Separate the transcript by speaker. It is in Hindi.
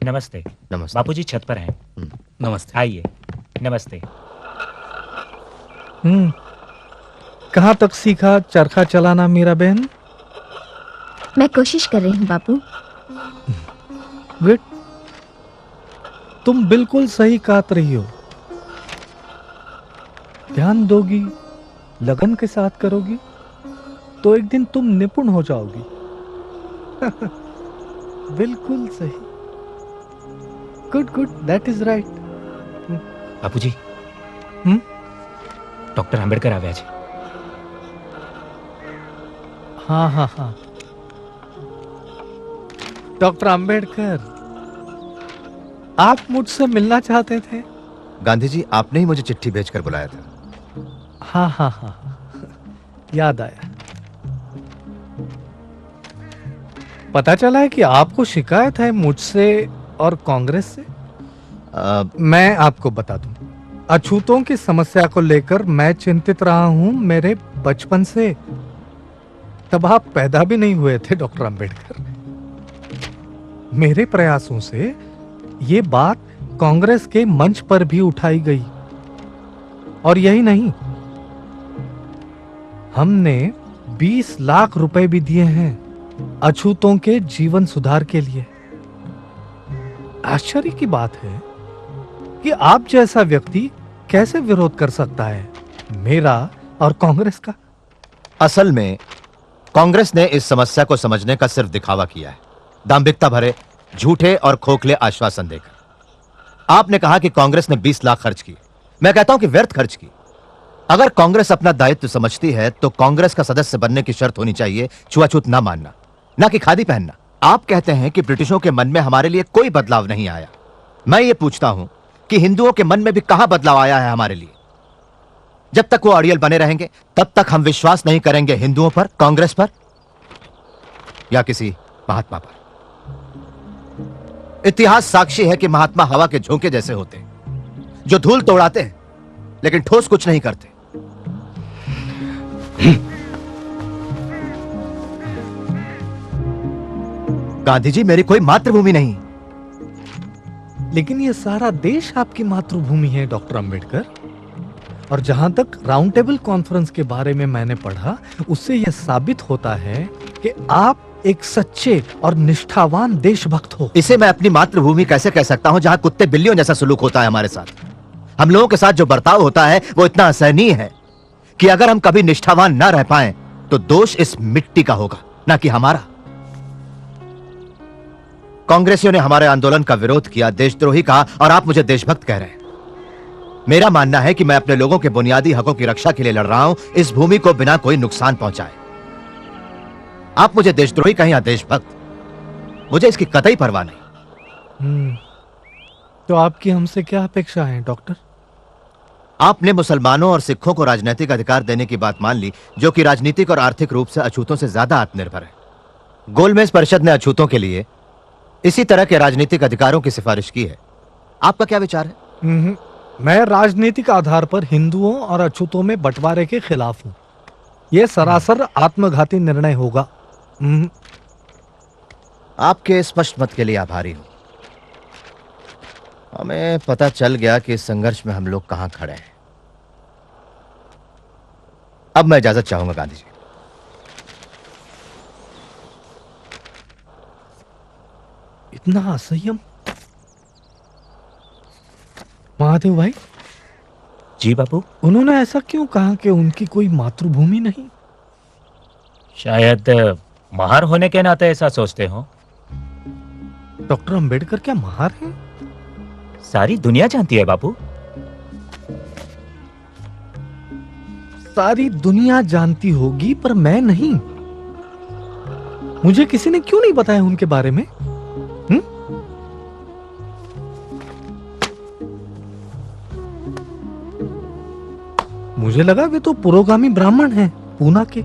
Speaker 1: नमस्ते।
Speaker 2: नमस्ते।
Speaker 1: बापूजी छत पर हैं।
Speaker 3: नमस्ते।
Speaker 1: आइए। नमस्ते।
Speaker 4: कहाँ तक सीखा चरखा चलाना मीरा बहन?
Speaker 5: मैं कोशिश कर रही हूँ बापू।
Speaker 4: गुड। तुम बिल्कुल सही काट रही हो। ध्यान दोगी, लगन के साथ करोगी, तो एक दिन तुम निपुण हो जाओगी। बिल्कुल सही। Good good, that is right.
Speaker 1: Bapuji. Doctor Ambedkar आवे छे।
Speaker 4: हाँ हाँ हाँ, डॉक्टर आंबेडकर, आप मुझसे मिलना चाहते थे?
Speaker 2: गांधी जी, आपने ही मुझे चिट्ठी भेजकर बुलाया था।
Speaker 4: हाँ हाँ हाँ, याद आया। पता चला है कि आपको शिकायत है मुझसे और कांग्रेस से। मैं आपको बता दूं, अछूतों की समस्या को लेकर मैं चिंतित रहा हूं मेरे बचपन से। तब आप पैदा भी नहीं हुए थे डॉक्टर अंबेडकर। मेरे प्रयासों से ये बात कांग्रेस के मंच पर भी उठाई गई, और यही नहीं, हमने 20 लाख रुपए भी दिए हैं अछूतों के जीवन सुधार के लिए। आश्चर्य की बात है कि आप जैसा व्यक्ति कैसे विरोध कर सकता है मेरा और कांग्रेस का।
Speaker 2: असल में कांग्रेस ने इस समस्या को समझने का सिर्फ दिखावा किया है, दांभिकता भरे झूठे और खोखले आश्वासन देकर। आपने कहा कि कांग्रेस ने 20 लाख खर्च किए। मैं कहता हूं कि व्यर्थ खर्च की। अगर कांग्रेस अपना दायित्व समझती है तो कांग्रेस का सदस्य बनने की शर्त होनी चाहिए छुआछूत ना मानना, ना कि खादी पहनना। आप कहते हैं कि ब्रिटिशों के मन में हमारे लिए कोई बदलाव नहीं आया। मैं ये पूछता हूं कि हिंदुओं के मन में भी कहां बदलाव आया है हमारे लिए? जब तक वो अड़ियल बने रहेंगे तब तक हम विश्वास नहीं करेंगे हिंदुओं पर, कांग्रेस पर या किसी महात्मा पर। इतिहास साक्षी है कि महात्मा हवा के झोंके जैसे होते हैं, जो धूल तो उड़ाते हैं लेकिन ठोस कुछ नहीं करते। गांधी जी, मेरी कोई मातृभूमि नहीं।
Speaker 4: लेकिन ये सारा देश आपकी मातृभूमि है डॉक्टर अंबेडकर। और जहां तक राउंड टेबल कॉन्फ्रेंस के बारे में मैंने पढ़ा, उससे यह साबित होता है कि आप एक सच्चे और निष्ठावान देशभक्त हो।
Speaker 2: इसे मैं अपनी मातृभूमि कैसे कह सकता हूं जहां कुत्ते बिल्लियों जैसा सलूक होता है हमारे साथ? हम लोगों के साथ जो बर्ताव होता है वो इतना असहनीय है कि अगर हम कभी निष्ठावान ना रह पाएं तो दोष इस मिट्टी का होगा, ना कि हमारा। कांग्रेसियों ने हमारे आंदोलन का विरोध किया, देशद्रोही कहा, और आप मुझे देशभक्त कह रहे हैं। मेरा मानना है कि मैं अपने लोगों के बुनियादी हकों की रक्षा के लिए लड़ रहा हूं, इस भूमि को बिना कोई नुकसान पहुंचाए। आप मुझे देशद्रोही कहें या देशभक्त, मुझे इसकी कतई परवाह नहीं।
Speaker 4: तो आपकी हमसे क्या अपेक्षा है डॉक्टर?
Speaker 2: आपने मुसलमानों और सिखों को राजनीतिक अधिकार देने की बात मान ली, जो कि राजनीतिक और आर्थिक रूप से अछूतों से ज्यादा आत्मनिर्भर है। गोलमेज परिषद ने अछूतों के लिए इसी तरह के राजनीतिक अधिकारों की सिफारिश की है। आपका क्या विचार है?
Speaker 4: मैं राजनीतिक आधार पर हिंदुओं और अछूतों में बंटवारे के खिलाफ हूं। यह सरासर आत्मघाती निर्णय होगा।
Speaker 2: आपके स्पष्ट मत के लिए आभारी हूं। हमें पता चल गया कि इस संघर्ष में हम लोग कहां खड़े हैं। अब मैं इजाजत चाहूंगा गांधी जी।
Speaker 4: इतना असंयम? महादेव भाई।
Speaker 1: जी बापू।
Speaker 4: उन्होंने ऐसा क्यों कहा कि उनकी कोई मातृभूमि नहीं?
Speaker 1: शायद महार होने के नाते ऐसा सोचते हो।
Speaker 4: डॉक्टर अंबेडकर क्या महार हैं?
Speaker 1: सारी दुनिया जानती है बापू।
Speaker 4: सारी दुनिया जानती होगी पर मैं नहीं। मुझे किसी ने क्यों नहीं बताया उनके बारे में? मुझे लगा वे तो पुरोगामी ब्राह्मण हैं, पूना के।